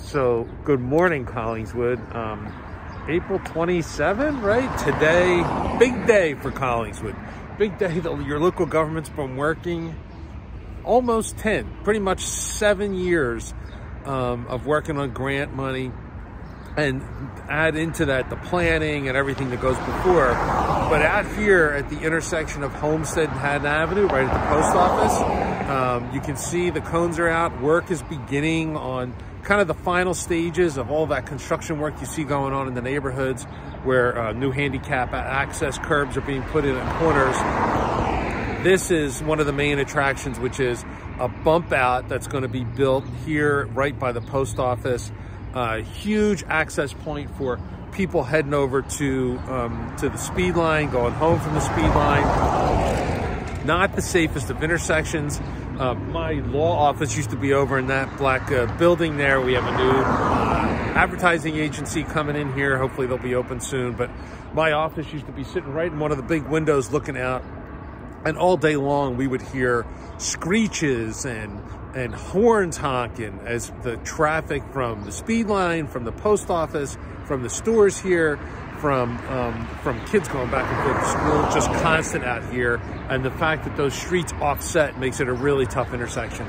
So good morning, Collingswood. April 27, right? Today, big day for Collingswood. Big day that your local government's been working almost 10, pretty much 7 years of working on grant money, and add into that the planning and everything that goes before. But out here at the intersection of Homestead and Haddon Avenue, right at the post office, you can see the cones are out. Work is beginning on kind of the final stages of all that construction work you see going on in the neighborhoods, where new handicap access curbs are being put in at corners. This is one of the main attractions, which is a bump out that's going to be built here right by the post office. Huge access point for people heading over to the speed line, going home from the speed line. Not the safest of intersections. My law office used to be over in that black building there. We have a new advertising agency coming in here. Hopefully they'll be open soon. But my office used to be sitting right in one of the big windows looking out. And all day long we would hear screeches and horns honking as the traffic from the speed line, from the post office, from the stores here, from kids going back and forth to school, just constant out here. And the fact that those streets offset makes it a really tough intersection.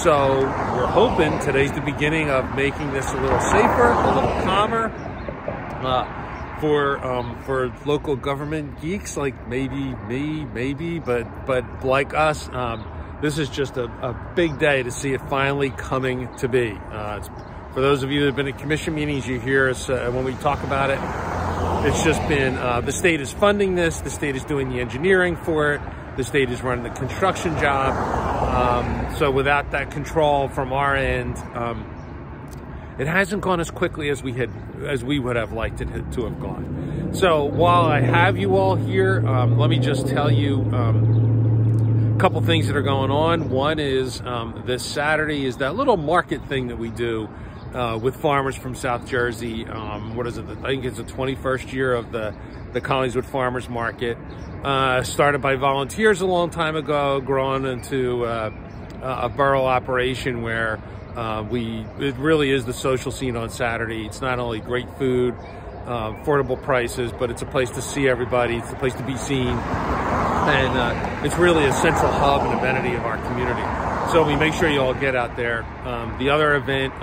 So we're hoping today's the beginning of making this a little safer, a little calmer, for local government geeks like maybe me, but like us. This is just a big day to see it finally coming to be. For those of you that have been at commission meetings, you hear us when we talk about it. It's just been, the state is funding this, the state is doing the engineering for it, the state is running the construction job. So without that control from our end, it hasn't gone as quickly as we would have liked it to have gone. So while I have you all here, let me just tell you a couple things that are going on. One is this Saturday is that little market thing that we do with farmers from South Jersey. What is it? I think it's the 21st year of the Collingswood Farmers Market. Started by volunteers a long time ago, grown into a borough operation where it really is the social scene on Saturday. It's not only great food, affordable prices, but it's a place to see everybody. It's a place to be seen. And it's really a central hub and amenity of our community. So we make sure you all get out there. The other event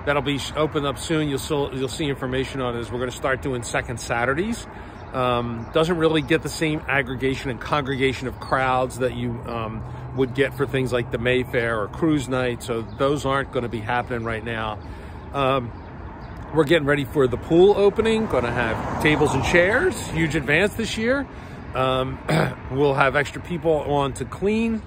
that'll be opened up soon, you'll see information on it, is we're going to start doing second Saturdays. Doesn't really get the same aggregation and congregation of crowds that you would get for things like the Mayfair or cruise night. So those aren't going to be happening right now. We're getting ready for the pool opening. Going to have tables and chairs, huge advance this year. We'll have extra people on to clean,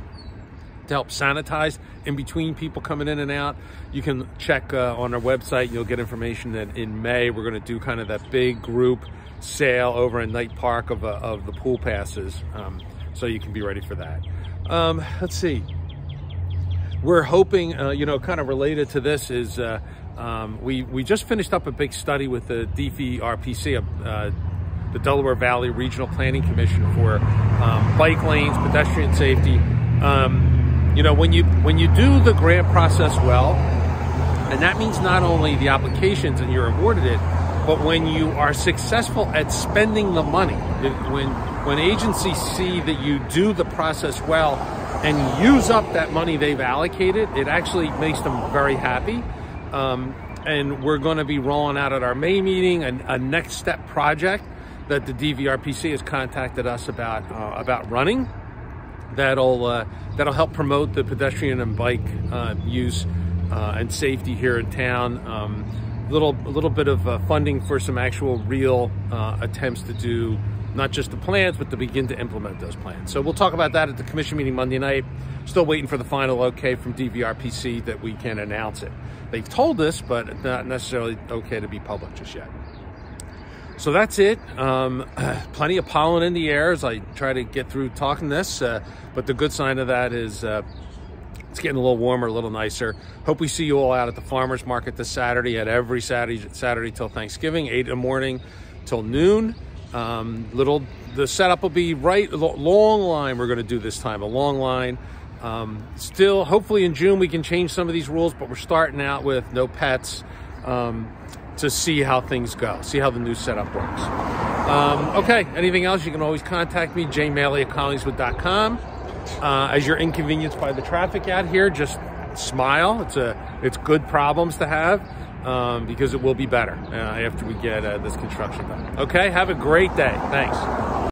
to help sanitize in between people coming in and out. You can check on our website. You'll get information that in May we're going to do kind of that big group sale over in Knight Park of the pool passes, so you can be ready for that. Let's see. We're hoping, kind of related to this is we just finished up a big study with the DVRPC, the Delaware Valley Regional Planning Commission, for bike lanes, pedestrian safety. When you do the grant process well, and that means not only the applications and you're awarded it, but when you are successful at spending the money, when agencies see that you do the process well and use up that money they've allocated, it actually makes them very happy. And we're going to be rolling out at our May meeting a next step project that the DVRPC has contacted us about running. That'll help promote the pedestrian and bike use and safety here in town. A little bit of funding for some actual real attempts to do not just the plans, but to begin to implement those plans. So we'll talk about that at the commission meeting Monday night. Still waiting for the final okay from DVRPC that we can announce it. They've told us, but not necessarily okay to be public just yet. So that's it. Plenty of pollen in the air as I try to get through talking this, but the good sign of that is it's getting a little warmer, a little nicer. Hope we see you all out at the farmers market this Saturday, at every Saturday till Thanksgiving, 8 in the morning till noon. The setup will be long line. We're going to do this time, a long line. Still, hopefully in June we can change some of these rules, but we're starting out with no pets, to see how things go, see how the new setup works. Okay, anything else, you can always contact me, jmaley@collingswood.com. As you're inconvenienced by the traffic out here, just smile. It's good problems to have, because it will be better after we get this construction done. Okay, have a great day. Thanks.